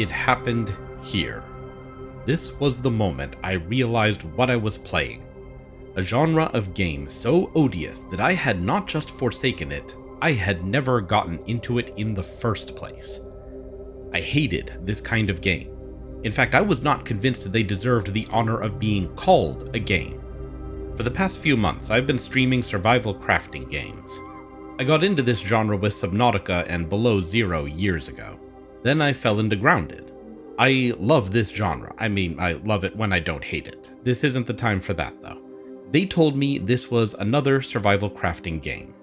It happened here. This was the moment I realized what I was playing. A genre of game so odious that I had not just forsaken it, I had never gotten into it in the first place. I hated this kind of game. In fact, I was not convinced they deserved the honor of being called a game. For the past few months, I've been streaming survival crafting games. I got into this genre with Subnautica and Below Zero years ago. Then I fell into Grounded. I love this genre. I mean, I love it when I don't hate it. This isn't the time for that, though. They told me this was another survival crafting game.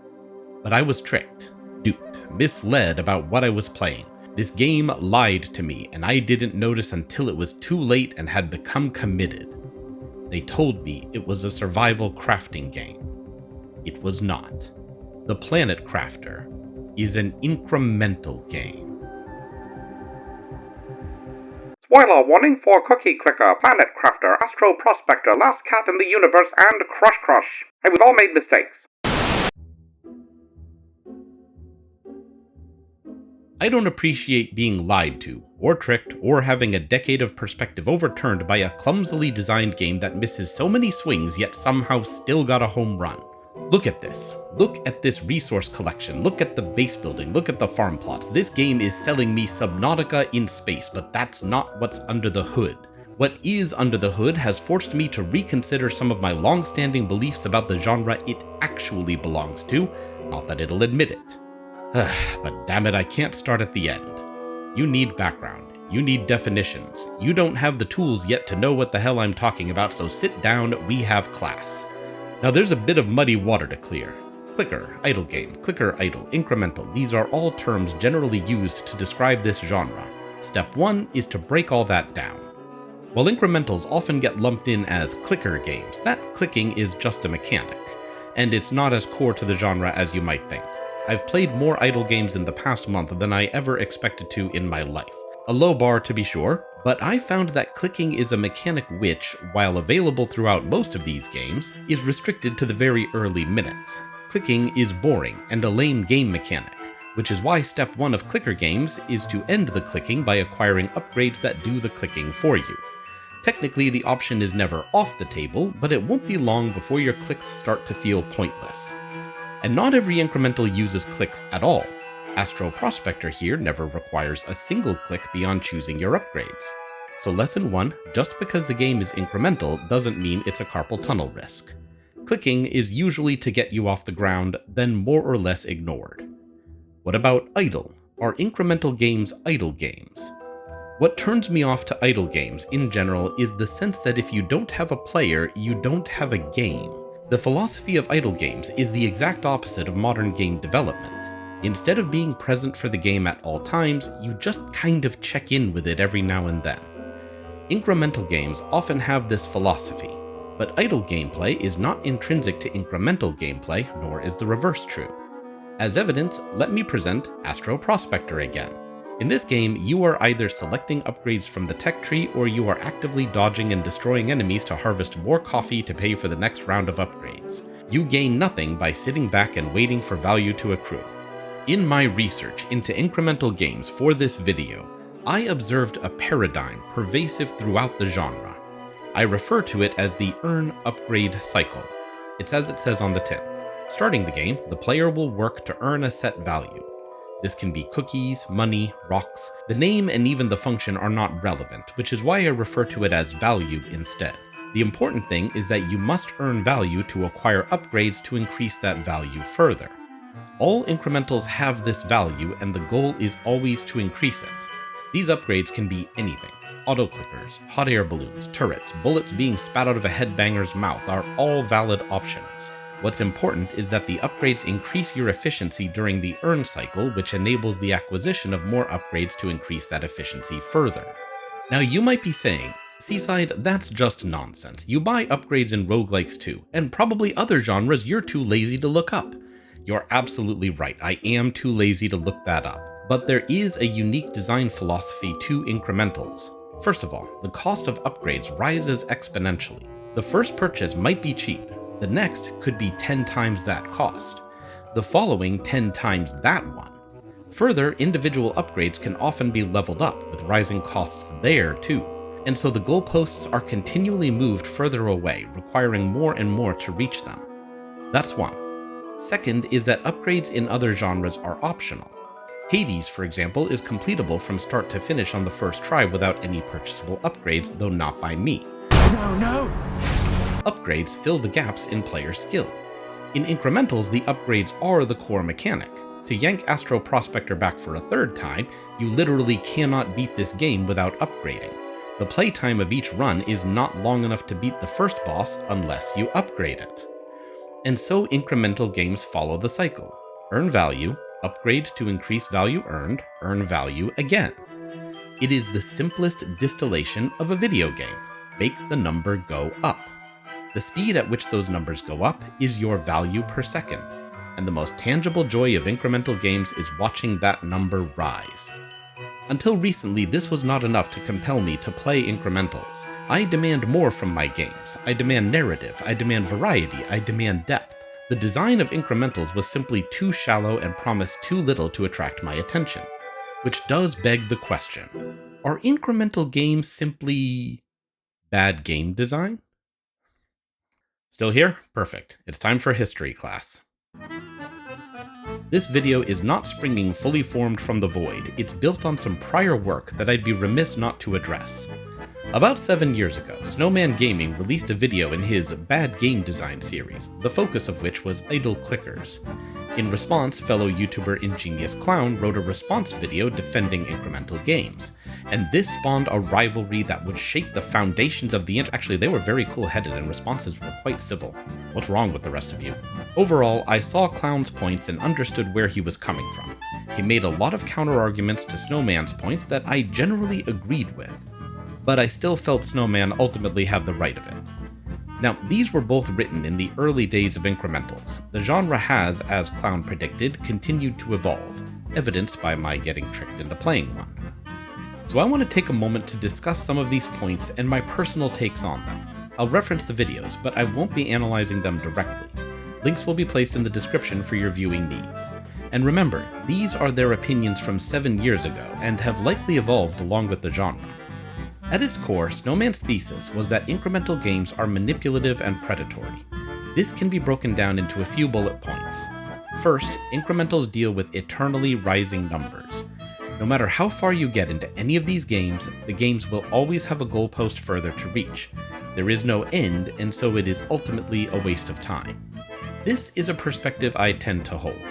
But I was tricked, duped, misled about what I was playing. This game lied to me, and I didn't notice until it was too late and had become committed. They told me it was a survival crafting game. It was not. The Planet Crafter is an incremental game. Spoiler warning for Cookie Clicker, Planet Crafter, Astro Prospector, Last Cat in the Universe, and Crush Crush. Hey, we've all made mistakes. I don't appreciate being lied to, or tricked, or having a decade of perspective overturned by a clumsily designed game that misses so many swings yet somehow still got a home run. Look at this. Look at this resource collection. Look at the base building. Look at the farm plots. This game is selling me Subnautica in space, but that's not what's under the hood. What is under the hood has forced me to reconsider some of my long-standing beliefs about the genre it actually belongs to, not that it'll admit it. But damn it, I can't start at the end. You need background. You need definitions. You don't have the tools yet to know what the hell I'm talking about, so sit down, we have class. Now there's a bit of muddy water to clear. Clicker, idle game, clicker, idle, incremental, these are all terms generally used to describe this genre. Step 1 is to break all that down. While incrementals often get lumped in as clicker games, that clicking is just a mechanic, and it's not as core to the genre as you might think. I've played more idle games in the past month than I ever expected to in my life. A low bar to be sure, but I found that clicking is a mechanic which, while available throughout most of these games, is restricted to the very early minutes. Clicking is boring and a lame game mechanic, which is why step 1 of clicker games is to end the clicking by acquiring upgrades that do the clicking for you. Technically, the option is never off the table, but it won't be long before your clicks start to feel pointless. And not every incremental uses clicks at all. Astro Prospector here never requires a single click beyond choosing your upgrades. So lesson 1, just because the game is incremental doesn't mean it's a carpal tunnel risk. Clicking is usually to get you off the ground, then more or less ignored. What about idle? Are incremental games idle games? What turns me off to idle games in general is the sense that if you don't have a player, you don't have a game. The philosophy of idle games is the exact opposite of modern game development. Instead of being present for the game at all times, you just kind of check in with it every now and then. Incremental games often have this philosophy, but idle gameplay is not intrinsic to incremental gameplay, nor is the reverse true. As evidence, let me present Astro Prospector again. In this game, you are either selecting upgrades from the tech tree or you are actively dodging and destroying enemies to harvest more coffee to pay for the next round of upgrades. You gain nothing by sitting back and waiting for value to accrue. In my research into incremental games for this video, I observed a paradigm pervasive throughout the genre. I refer to it as the earn-upgrade cycle. It's as it says on the tin. Starting the game, the player will work to earn a set value. This can be cookies, money, rocks. The name and even the function are not relevant, which is why I refer to it as value instead. The important thing is that you must earn value to acquire upgrades to increase that value further. All incrementals have this value, and the goal is always to increase it. These upgrades can be anything. Auto-clickers, hot air balloons, turrets, bullets being spat out of a headbanger's mouth are all valid options. What's important is that the upgrades increase your efficiency during the earn cycle, which enables the acquisition of more upgrades to increase that efficiency further. Now you might be saying, Seaside, that's just nonsense. You buy upgrades in roguelikes too, and probably other genres you're too lazy to look up. You're absolutely right, I am too lazy to look that up. But there is a unique design philosophy to incrementals. First of all, the cost of upgrades rises exponentially. The first purchase might be cheap. The next could be 10 times that cost. The following 10 times that one. Further, individual upgrades can often be leveled up, with rising costs there too, and so the goalposts are continually moved further away, requiring more and more to reach them. That's one. Second is that upgrades in other genres are optional. Hades, for example, is completable from start to finish on the first try without any purchasable upgrades, though not by me. No! Upgrades fill the gaps in player skill. In Incrementals, the upgrades are the core mechanic. To yank Astro Prospector back for a third time, you literally cannot beat this game without upgrading. The playtime of each run is not long enough to beat the first boss unless you upgrade it. And so incremental games follow the cycle. Earn value, upgrade to increase value earned, earn value again. It is the simplest distillation of a video game. Make the number go up. The speed at which those numbers go up is your value per second, and the most tangible joy of incremental games is watching that number rise. Until recently, this was not enough to compel me to play incrementals. I demand more from my games. I demand narrative, I demand variety, I demand depth. The design of incrementals was simply too shallow and promised too little to attract my attention. Which does beg the question, are incremental games simply bad game design? Still here? Perfect. It's time for history class. This video is not springing fully formed from the void. It's built on some prior work that I'd be remiss not to address. About 7 years ago, Snoman Gaming released a video in his Bad Game Design series, the focus of which was idle clickers. In response, fellow YouTuber Ingeniousclown wrote a response video defending incremental games, and this spawned a rivalry that would shake the foundations of the Actually, they were very cool-headed and responses were quite civil. What's wrong with the rest of you? Overall, I saw Clown's points and understood where he was coming from. He made a lot of counter-arguments to Snowman's points that I generally agreed with, but I still felt Snoman ultimately had the right of it. Now, these were both written in the early days of incrementals. The genre has, as Clown predicted, continued to evolve, evidenced by my getting tricked into playing one. So I want to take a moment to discuss some of these points and my personal takes on them. I'll reference the videos, but I won't be analyzing them directly. Links will be placed in the description for your viewing needs. And remember, these are their opinions from 7 years ago, and have likely evolved along with the genre. At its core, Snowman's thesis was that incremental games are manipulative and predatory. This can be broken down into a few bullet points. First, incrementals deal with eternally rising numbers. No matter how far you get into any of these games, the games will always have a goalpost further to reach. There is no end, and so it is ultimately a waste of time. This is a perspective I tend to hold.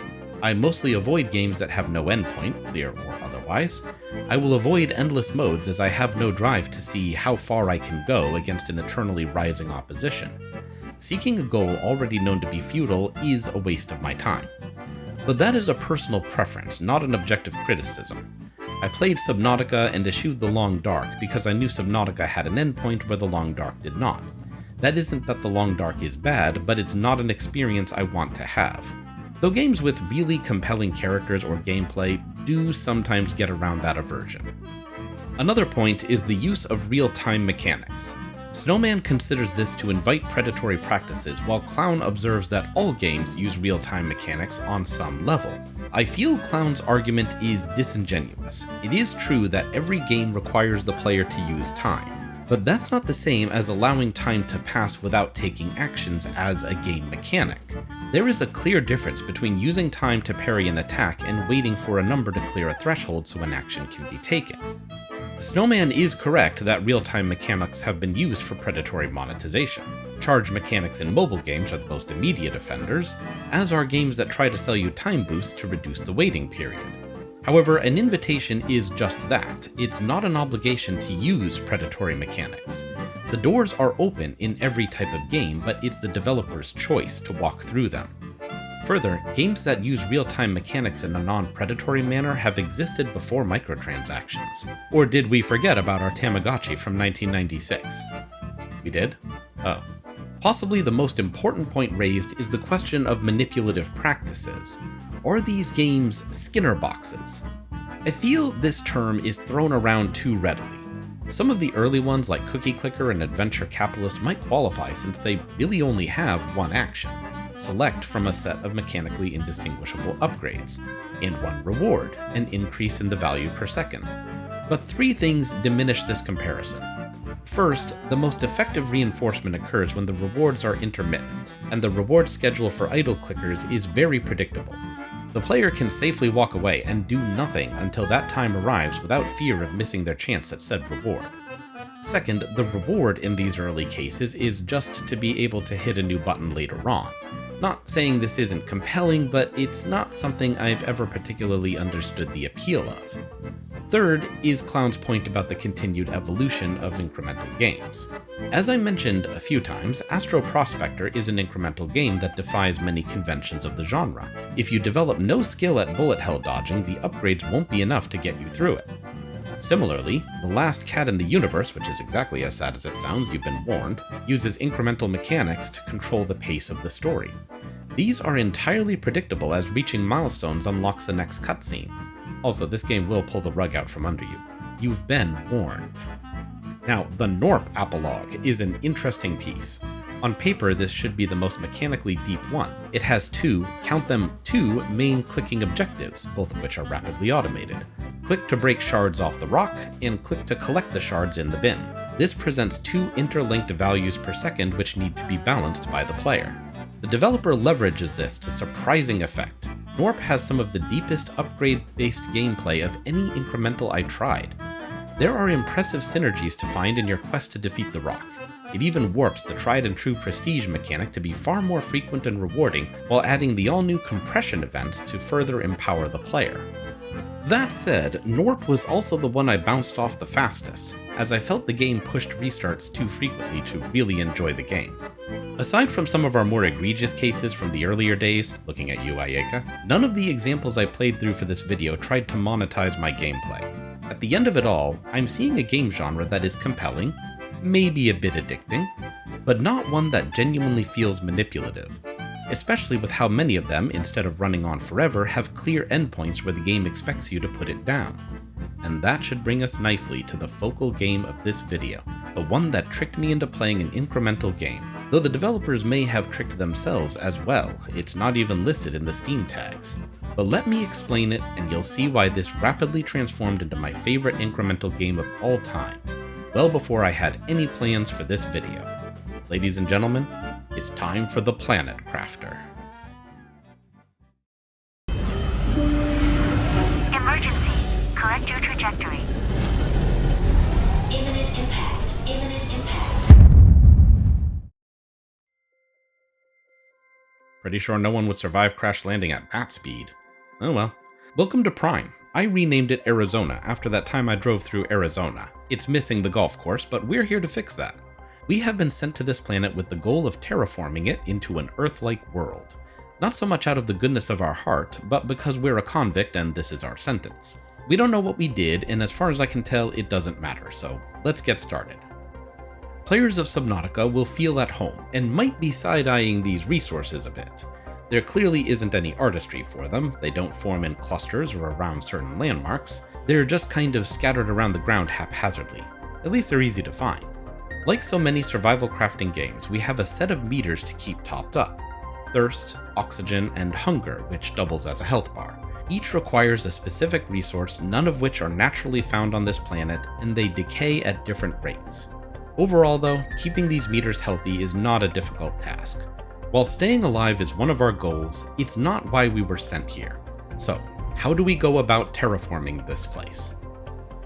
I mostly avoid games that have no endpoint, clear or otherwise. I will avoid endless modes as I have no drive to see how far I can go against an eternally rising opposition. Seeking a goal already known to be futile is a waste of my time. But that is a personal preference, not an objective criticism. I played Subnautica and eschewed the Long Dark because I knew Subnautica had an endpoint where the Long Dark did not. That isn't that the Long Dark is bad, but it's not an experience I want to have. Though games with really compelling characters or gameplay do sometimes get around that aversion. Another point is the use of real-time mechanics. Snoman considers this to invite predatory practices, while Clown observes that all games use real-time mechanics on some level. I feel Clown's argument is disingenuous. It is true that every game requires the player to use time, but that's not the same as allowing time to pass without taking actions as a game mechanic. There is a clear difference between using time to parry an attack and waiting for a number to clear a threshold so an action can be taken. Snoman is correct that real-time mechanics have been used for predatory monetization. Charge mechanics in mobile games are the most immediate offenders, as are games that try to sell you time boosts to reduce the waiting period. However, an invitation is just that. It's not an obligation to use predatory mechanics. The doors are open in every type of game, but it's the developer's choice to walk through them. Further, games that use real-time mechanics in a non-predatory manner have existed before microtransactions. Or did we forget about our Tamagotchi from 1996? We did? Oh. Possibly the most important point raised is the question of manipulative practices. Are these games Skinner boxes? I feel this term is thrown around too readily. Some of the early ones like Cookie Clicker and Adventure Capitalist might qualify since they really only have one action. select from a set of mechanically indistinguishable upgrades, and 1 reward, an increase in the value per second. But 3 things diminish this comparison. First, the most effective reinforcement occurs when the rewards are intermittent, and the reward schedule for idle clickers is very predictable. The player can safely walk away and do nothing until that time arrives without fear of missing their chance at said reward. Second, the reward in these early cases is just to be able to hit a new button later on. Not saying this isn't compelling, but it's not something I've ever particularly understood the appeal of. Third is Clown's point about the continued evolution of incremental games. As I mentioned a few times, Astro Prospector is an incremental game that defies many conventions of the genre. If you develop no skill at bullet hell dodging, the upgrades won't be enough to get you through it. Similarly, The Last Cat in the Universe, which is exactly as sad as it sounds, you've been warned, uses incremental mechanics to control the pace of the story. These are entirely predictable as reaching milestones unlocks the next cutscene. Also, this game will pull the rug out from under you. You've been warned. Now, the Norp Apologue is an interesting piece. On paper, this should be the most mechanically deep one. It has count them, two main clicking objectives, both of which are rapidly automated. Click to break shards off the rock, and click to collect the shards in the bin. This presents 2 interlinked values per second which need to be balanced by the player. The developer leverages this to surprising effect. Norp has some of the deepest upgrade-based gameplay of any incremental I tried. There are impressive synergies to find in your quest to defeat the rock. It even warps the tried-and-true prestige mechanic to be far more frequent and rewarding, while adding the all-new compression events to further empower the player. That said, Norp was also the one I bounced off the fastest, as I felt the game pushed restarts too frequently to really enjoy the game. Aside from some of our more egregious cases from the earlier days, looking at you, Ayeka, none of the examples I played through for this video tried to monetize my gameplay. At the end of it all, I'm seeing a game genre that is compelling, maybe a bit addicting, but not one that genuinely feels manipulative. Especially with how many of them, instead of running on forever, have clear endpoints where the game expects you to put it down. And that should bring us nicely to the focal game of this video, the one that tricked me into playing an incremental game. Though the developers may have tricked themselves as well, it's not even listed in the Steam tags. But let me explain it, and you'll see why this rapidly transformed into my favorite incremental game of all time, well before I had any plans for this video. Ladies and gentlemen, it's time for the Planet Crafter. Emergency. Correct your trajectory. Imminent impact. Imminent impact. Pretty sure no one would survive crash landing at that speed. Oh well. Welcome to Prime. I renamed it Arizona after that time I drove through Arizona. It's missing the golf course, but we're here to fix that. We have been sent to this planet with the goal of terraforming it into an Earth-like world. Not so much out of the goodness of our heart, but because we're a convict and this is our sentence. We don't know what we did, and as far as I can tell, it doesn't matter, so let's get started. Players of Subnautica will feel at home, and might be side-eyeing these resources a bit. There clearly isn't any artistry for them, they don't form in clusters or around certain landmarks, they're just kind of scattered around the ground haphazardly. At least they're easy to find. Like so many survival crafting games, we have a set of meters to keep topped up. Thirst, oxygen, and hunger, which doubles as a health bar. Each requires a specific resource, none of which are naturally found on this planet, and they decay at different rates. Overall though, keeping these meters healthy is not a difficult task. While staying alive is one of our goals, it's not why we were sent here. So, how do we go about terraforming this place?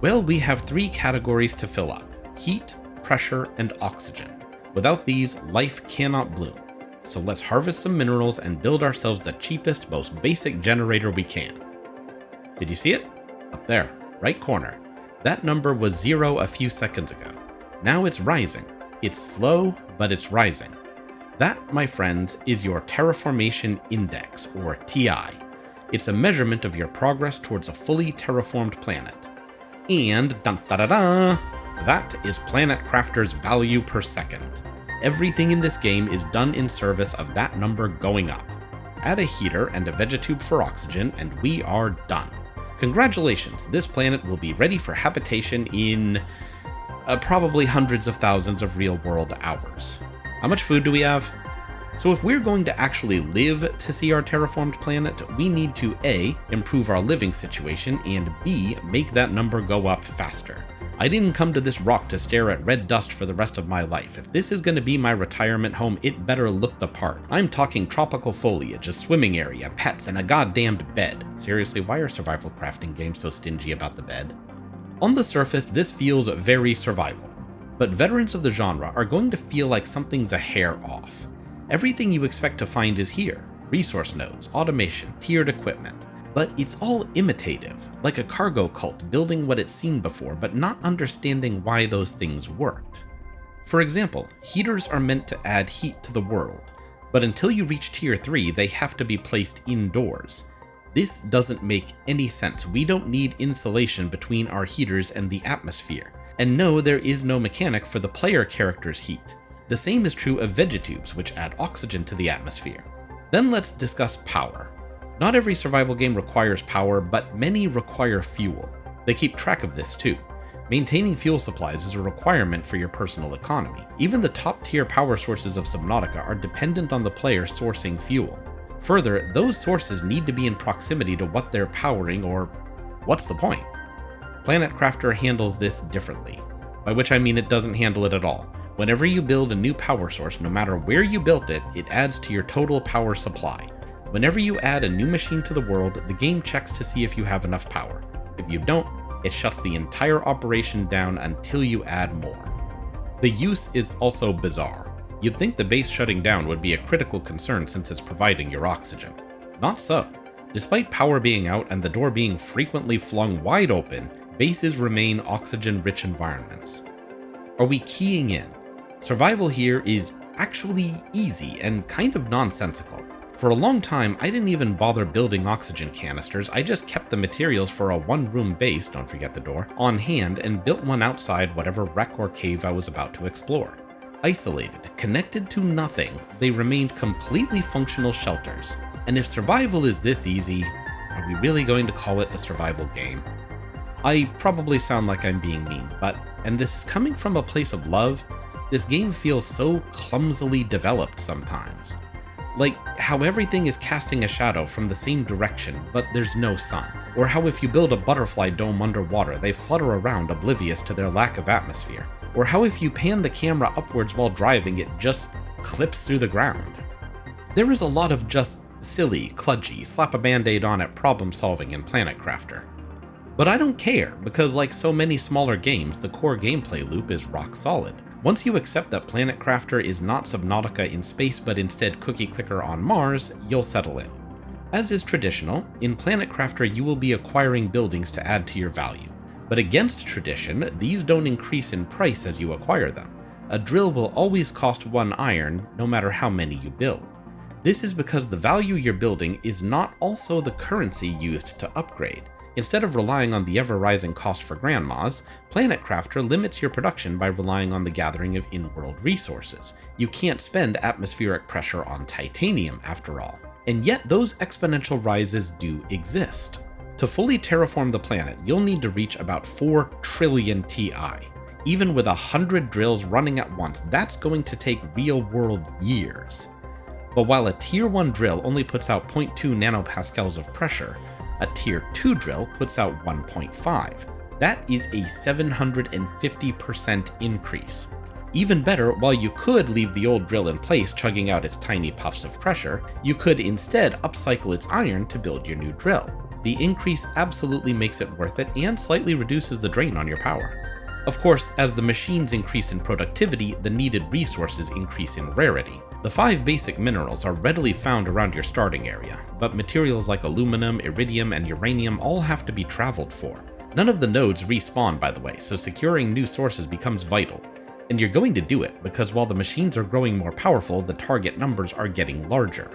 Well, we have 3 categories to fill up: heat, pressure, and oxygen. Without these, life cannot bloom. So let's harvest some minerals and build ourselves the cheapest, most basic generator we can. Did you see it? Up there, right corner. That number was 0 a few seconds ago. Now it's rising. It's slow, but it's rising. That, my friends, is your Terraformation Index, or TI. It's a measurement of your progress towards a fully terraformed planet. And, dun-da-da-da, that is Planet Crafter's value per second. Everything in this game is done in service of that number going up. Add a heater and a vegetube for oxygen, and we are done. Congratulations, this planet will be ready for habitation in probably hundreds of thousands of real-world hours. How much food do we have? So if we're going to actually live to see our terraformed planet, we need to A, improve our living situation, and B, make that number go up faster. I didn't come to this rock to stare at red dust for the rest of my life. If this is going to be my retirement home, it better look the part. I'm talking tropical foliage, a swimming area, pets, and a goddamned bed. Seriously, why are survival crafting games so stingy about the bed? On the surface, this feels very survival, but veterans of the genre are going to feel like something's a hair off. Everything you expect to find is here: resource nodes, automation, tiered equipment. But it's all imitative, like a cargo cult building what it's seen before but not understanding why those things worked. For example, heaters are meant to add heat to the world, but until you reach tier 3 they have to be placed indoors. This doesn't make any sense. We don't need insulation between our heaters and the atmosphere. And no, there is no mechanic for the player character's heat. The same is true of vegetubes, which add oxygen to the atmosphere. Then let's discuss power. Not every survival game requires power, but many require fuel. They keep track of this too. Maintaining fuel supplies is a requirement for your personal economy. Even the top tier power sources of Subnautica are dependent on the player sourcing fuel. Further, those sources need to be in proximity to what they're powering, or what's the point? Planet Crafter handles this differently, by which I mean it doesn't handle it at all. Whenever you build a new power source, no matter where you built it, it adds to your total power supply. Whenever you add a new machine to the world, the game checks to see if you have enough power. If you don't, it shuts the entire operation down until you add more. The use is also bizarre. You'd think the base shutting down would be a critical concern since it's providing your oxygen. Not so. Despite power being out and the door being frequently flung wide open, bases remain oxygen-rich environments. Are we keying in? Survival here is actually easy and kind of nonsensical. For a long time, I didn't even bother building oxygen canisters. I just kept the materials for a one-room base, don't forget the door, on hand and built one outside whatever wreck or cave I was about to explore. Isolated, connected to nothing, they remained completely functional shelters. And if survival is this easy, are we really going to call it a survival game? I probably sound like I'm being mean, but, and this is coming from a place of love, this game feels so clumsily developed sometimes. Like how everything is casting a shadow from the same direction, but there's no sun. Or how if you build a butterfly dome underwater, they flutter around oblivious to their lack of atmosphere. Or how if you pan the camera upwards while driving, it just clips through the ground. There is a lot of just silly, kludgy, slap a band-aid on it problem solving in Planet Crafter. But I don't care, because like so many smaller games, the core gameplay loop is rock solid. Once you accept that Planet Crafter is not Subnautica in space but instead Cookie Clicker on Mars, you'll settle in. As is traditional, in Planet Crafter you will be acquiring buildings to add to your value. But against tradition, these don't increase in price as you acquire them. A drill will always cost 1 iron, no matter how many you build. This is because the value you're building is not also the currency used to upgrade. Instead of relying on the ever-rising cost for grandmas, Planet Crafter limits your production by relying on the gathering of in-world resources. You can't spend atmospheric pressure on titanium, after all. And yet those exponential rises do exist. To fully terraform the planet, you'll need to reach about 4 trillion Ti. Even with 100 drills running at once, that's going to take real-world years. But while a Tier 1 drill only puts out 0.2 nanopascals of pressure, a Tier 2 drill puts out 1.5. That is a 750% increase. Even better, while you could leave the old drill in place chugging out its tiny puffs of pressure, you could instead upcycle its iron to build your new drill. The increase absolutely makes it worth it and slightly reduces the drain on your power. Of course, as the machines increase in productivity, the needed resources increase in rarity. The 5 basic minerals are readily found around your starting area, but materials like aluminum, iridium, and uranium all have to be traveled for. None of the nodes respawn, by the way, so securing new sources becomes vital. And you're going to do it, because while the machines are growing more powerful, the target numbers are getting larger.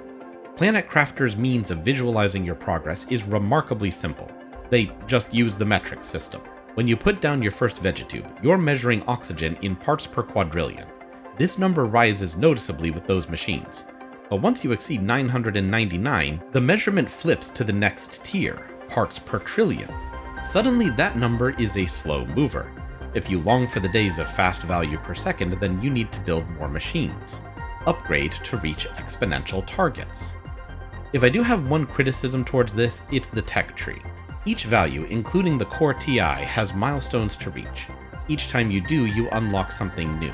Planet Crafter's means of visualizing your progress is remarkably simple. They just use the metric system. When you put down your first vegetube, you're measuring oxygen in parts per quadrillion. This number rises noticeably with those machines. But once you exceed 999, the measurement flips to the next tier, parts per trillion. Suddenly that number is a slow mover. If you long for the days of fast value per second, then you need to build more machines. upgrade to reach exponential targets. If I do have one criticism towards this, it's the tech tree. Each value, including the core TI, has milestones to reach. Each time you do, you unlock something new.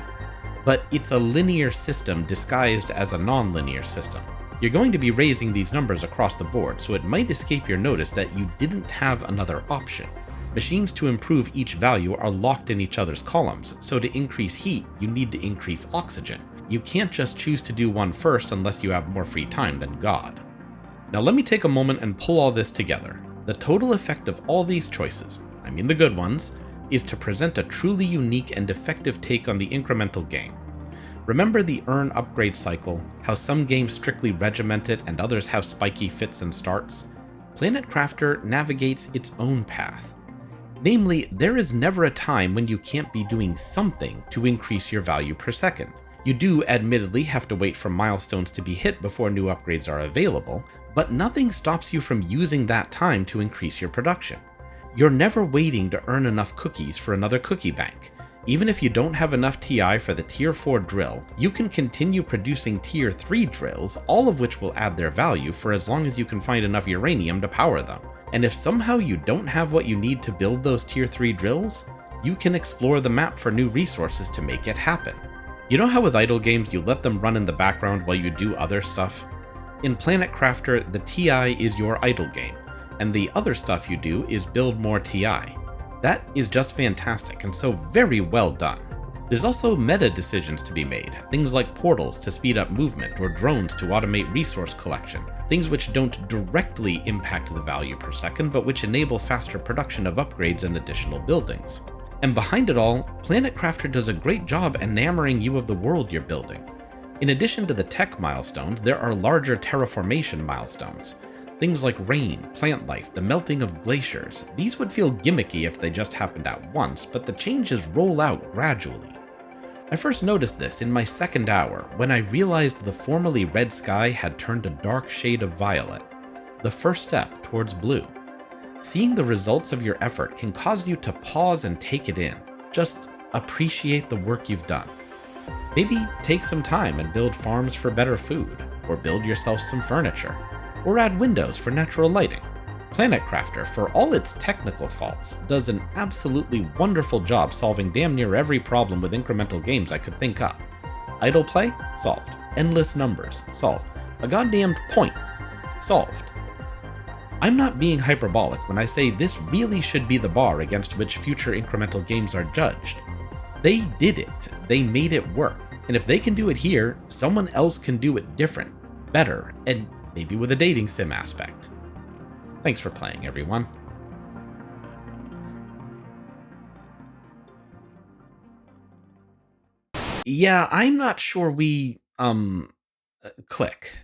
But it's a linear system disguised as a non-linear system. You're going to be raising these numbers across the board, so it might escape your notice that you didn't have another option. Machines to improve each value are locked in each other's columns, so to increase heat, you need to increase oxygen. You can't just choose to do one first unless you have more free time than God. Now let me take a moment and pull all this together. The total effect of all these choices, I mean the good ones, is to present a truly unique and effective take on the incremental game. Remember the earn upgrade cycle, how some games strictly regiment it and others have spiky fits and starts? Planet Crafter navigates its own path. Namely, there is never a time when you can't be doing something to increase your value per second. You do admittedly have to wait for milestones to be hit before new upgrades are available, but nothing stops you from using that time to increase your production. You're never waiting to earn enough cookies for another cookie bank. Even if you don't have enough TI for the Tier 4 drill, you can continue producing Tier 3 drills, all of which will add their value for as long as you can find enough uranium to power them. And if somehow you don't have what you need to build those Tier 3 drills, you can explore the map for new resources to make it happen. You know how with idle games you let them run in the background while you do other stuff? In Planet Crafter, the TI is your idle game, and the other stuff you do is build more TI. That is just fantastic and so very well done. There's also meta decisions to be made, things like portals to speed up movement or drones to automate resource collection, things which don't directly impact the value per second but which enable faster production of upgrades and additional buildings. And behind it all, Planet Crafter does a great job enamoring you of the world you're building. In addition to the tech milestones, there are larger terraformation milestones. Things like rain, plant life, the melting of glaciers. These would feel gimmicky if they just happened at once, but the changes roll out gradually. I first noticed this in my second hour, when I realized the formerly red sky had turned a dark shade of violet, the first step towards blue. Seeing the results of your effort can cause you to pause and take it in. Just appreciate the work you've done. Maybe take some time and build farms for better food, or build yourself some furniture, or add windows for natural lighting. Planet Crafter, for all its technical faults, does an absolutely wonderful job solving damn near every problem with incremental games I could think up. Idle play? Solved. Endless numbers? Solved. A goddamned point? Solved. I'm not being hyperbolic when I say this really should be the bar against which future incremental games are judged. They did it. They made it work. And if they can do it here, someone else can do it different, better, and maybe with a dating sim aspect. Thanks for playing, everyone. Yeah, I'm not sure we, click.